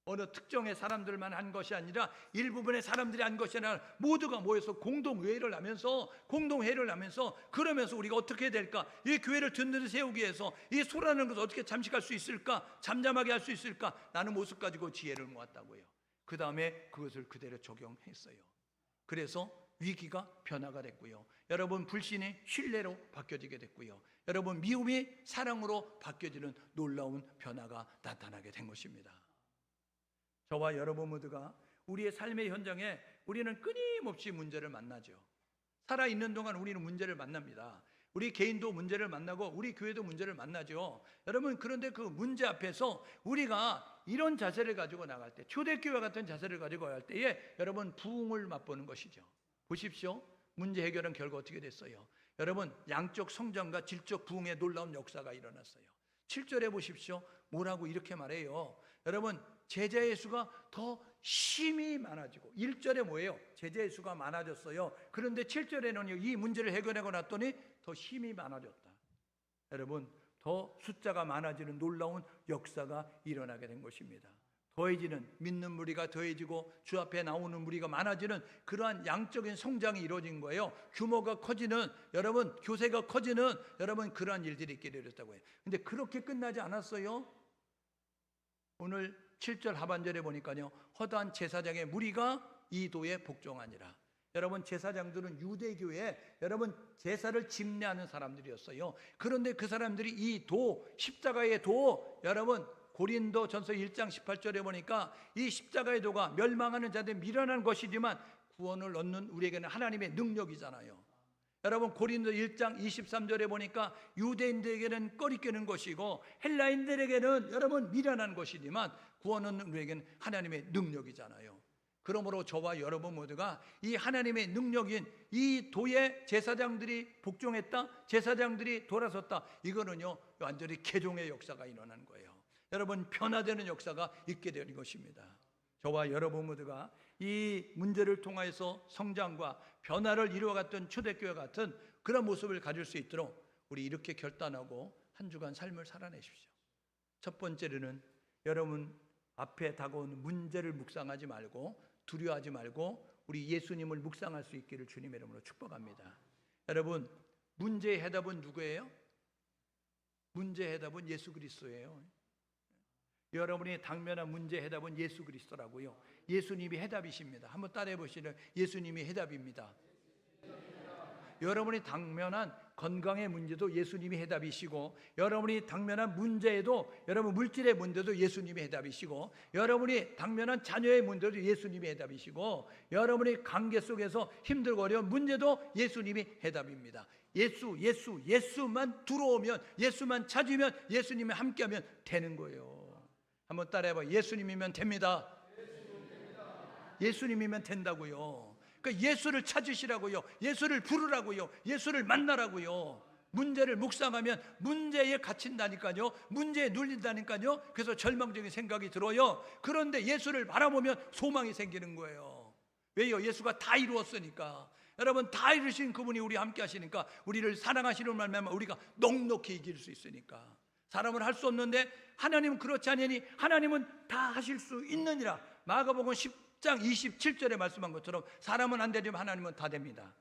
어느 특정의 사람들만 한 것이 아니라 일부분의 사람들이 한 것이 아니라 모두가 모여서 공동회의를 하면서 그러면서 우리가 어떻게 해야 될까? 이 교회를 든든히 세우기 위해서 이 소라는 것을 어떻게 잠식할 수 있을까? 잠잠하게 할 수 있을까? 라는 모습 가지고 지혜를 모았다고요. 그 다음에 그것을 그대로 적용했어요. 그래서 위기가 변화가 됐고요, 여러분 불신이 신뢰로 바뀌어지게 됐고요, 여러분 미움이 사랑으로 바뀌어지는 놀라운 변화가 나타나게 된 것입니다. 저와 여러분 모두가 우리의 삶의 현장에 우리는 끊임없이 문제를 만나죠. 살아있는 동안 우리는 문제를 만납니다. 우리 개인도 문제를 만나고 우리 교회도 문제를 만나죠. 여러분, 그런데 그 문제 앞에서 우리가 이런 자세를 가지고 나갈 때, 초대교회 같은 자세를 가지고 갈 때에 여러분 부흥을 맛보는 것이죠. 보십시오. 문제 해결은 결과 어떻게 됐어요? 여러분, 양적 성장과 질적 부흥의 놀라운 역사가 일어났어요. 7절에 보십시오. 뭐라고 이렇게 말해요. 여러분, 제자의 수가 더 힘이 많아지고, 1절에 뭐예요? 제자의 수가 많아졌어요. 그런데 7절에는요, 이 문제를 해결하고 났더니 더 힘이 많아졌다. 여러분, 더 숫자가 많아지는 놀라운 역사가 일어나게 된 것입니다. 더해지는, 믿는 무리가 더해지고 주 앞에 나오는 무리가 많아지는 그러한 양적인 성장이 이루어진 거예요. 규모가 커지는, 여러분, 교세가 커지는 여러분 그러한 일들이 있게 되었다고 해요. 근데 그렇게 끝나지 않았어요. 오늘 7절 하반절에 보니까요, 허다한 제사장의 무리가 이 도에 복종하니라. 여러분, 제사장들은 유대교에 여러분 제사를 집례하는 사람들이었어요. 그런데 그 사람들이 이 도, 십자가의 도, 여러분 고린도 전서 1장 18절에 보니까 이 십자가의 도가 멸망하는 자들이 미련한 것이지만 구원을 얻는 우리에게는 하나님의 능력이잖아요. 여러분, 고린도 1장 23절에 보니까 유대인들에게는 꺼리끼는 것이고 헬라인들에게는 여러분 미련한 것이지만 구원은 우리에게는 하나님의 능력이잖아요. 그러므로 저와 여러분 모두가 이 하나님의 능력인 이 도의 제사장들이 복종했다, 제사장들이 돌아섰다, 이거는요 완전히 개종의 역사가 일어나는 거예요. 여러분, 변화되는 역사가 있게 되는 것입니다. 저와 여러분 모두가 이 문제를 통하여서 성장과 변화를 이루어갔던 초대교회 같은 그런 모습을 가질 수 있도록 우리 이렇게 결단하고 한 주간 삶을 살아내십시오. 첫 번째로는 여러분 앞에 다가오는 문제를 묵상하지 말고 두려워하지 말고 우리 예수님을 묵상할 수 있기를 주님의 이름으로 축복합니다. 여러분, 문제의 해답은 누구예요? 문제의 해답은 예수 그리스도예요. 여러분이 당면한 문제의 해답은 예수 그리스도라고요. 예수님이 해답이십니다. 한번 따라해 보시면 예수님이 해답입니다. 여러분이 당면한 건강의 문제도 예수님이 해답이시고, 여러분이 당면한 문제에도, 여러분 물질의 문제도 예수님이 해답이시고, 여러분이 당면한 자녀의 문제도 예수님이 해답이시고, 여러분이 관계 속에서 힘들고 어려운 문제도 예수님이 해답입니다. 예수만 들어오면, 예수만 찾으면, 예수님이 함께하면 되는 거예요. 한번 따라해봐. 예수님이면 됩니다. 예수님이면 된다고요. 그러니까 예수를 찾으시라고요. 예수를 부르라고요. 예수를 만나라고요. 문제를 묵상하면 문제에 갇힌다니까요. 문제에 눌린다니까요. 그래서 절망적인 생각이 들어요. 그런데 예수를 바라보면 소망이 생기는 거예요. 왜요? 예수가 다 이루었으니까. 여러분, 다 이루신 그분이 우리 함께 하시니까, 우리를 사랑하시는 말만 우리가 넉넉히 이길 수 있으니까. 사람은 할 수 없는데 하나님은 그렇지 않으니 하나님은 다 하실 수 있느니라. 마가복음 10장 27절에 말씀한 것처럼 사람은 안 되지만 하나님은 다 됩니다.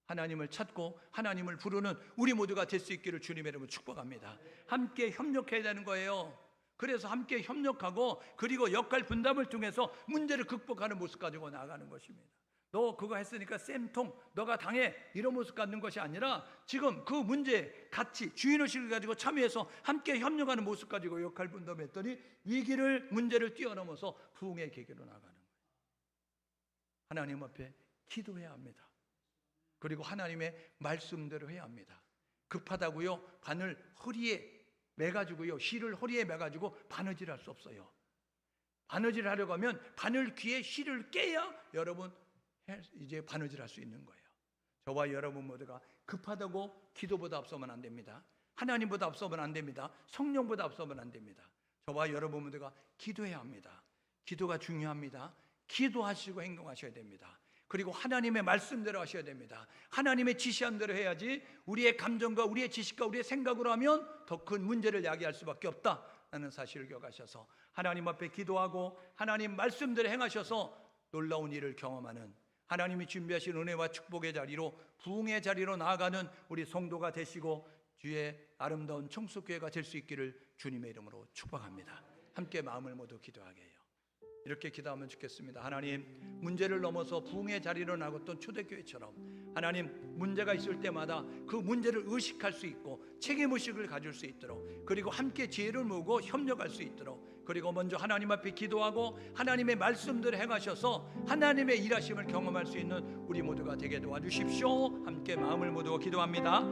하나님을 찾고 하나님을 부르는 우리 모두가 될 수 있기를 주님의 이름으로 축복합니다. 함께 협력해야 되는 거예요. 그래서 함께 협력하고, 그리고 역할 분담을 통해서 문제를 극복하는 모습 가지고 나아가는 것입니다. 너 그거 했으니까 쌤통 너가 당해, 이런 모습 갖는 것이 아니라 지금 그 문제에 같이 주인의식을 가지고 참여해서 함께 협력하는 모습 가지고 역할 분담했더니 문제를 뛰어넘어서 부흥의 계기로 나가는 거예요. 하나님 앞에 기도해야 합니다. 그리고 하나님의 말씀대로 해야 합니다. 급하다고요 바늘 허리에 매가지고요, 실을 허리에 매가지고 바느질 할 수 없어요. 바느질 하려고 하면 바늘 귀에 실을 깨야 여러분 이제 바느질 할 수 있는 거예요. 저와 여러분 모두가 급하다고 기도보다 앞서면 안 됩니다. 하나님보다 앞서면 안 됩니다. 성령보다 앞서면 안 됩니다. 저와 여러분 모두가 기도해야 합니다. 기도가 중요합니다. 기도하시고 행동하셔야 됩니다. 그리고 하나님의 말씀대로 하셔야 됩니다. 하나님의 지시한 대로 해야지 우리의 감정과 우리의 지식과 우리의 생각으로 하면 더 큰 문제를 야기할 수밖에 없다라는 사실을 기억하셔서 하나님 앞에 기도하고 하나님 말씀대로 행하셔서 놀라운 일을 경험하는, 하나님이 준비하신 은혜와 축복의 자리로, 부흥의 자리로 나아가는 우리 성도가 되시고 주의 아름다운 청수교회가 될 수 있기를 주님의 이름으로 축복합니다. 함께 마음을 모두 기도하게 해요. 이렇게 기도하면 좋겠습니다. 하나님, 문제를 넘어서 부흥의 자리로 나갔던 초대교회처럼 하나님, 문제가 있을 때마다 그 문제를 의식할 수 있고 책임의식을 가질 수 있도록, 그리고 함께 지혜를 모으고 협력할 수 있도록, 그리고 먼저 하나님 앞에 기도하고 하나님의 말씀들을 행하셔서 하나님의 일하심을 경험할 수 있는 우리 모두가 되게 도와주십시오. 함께 마음을 모두고 기도합니다.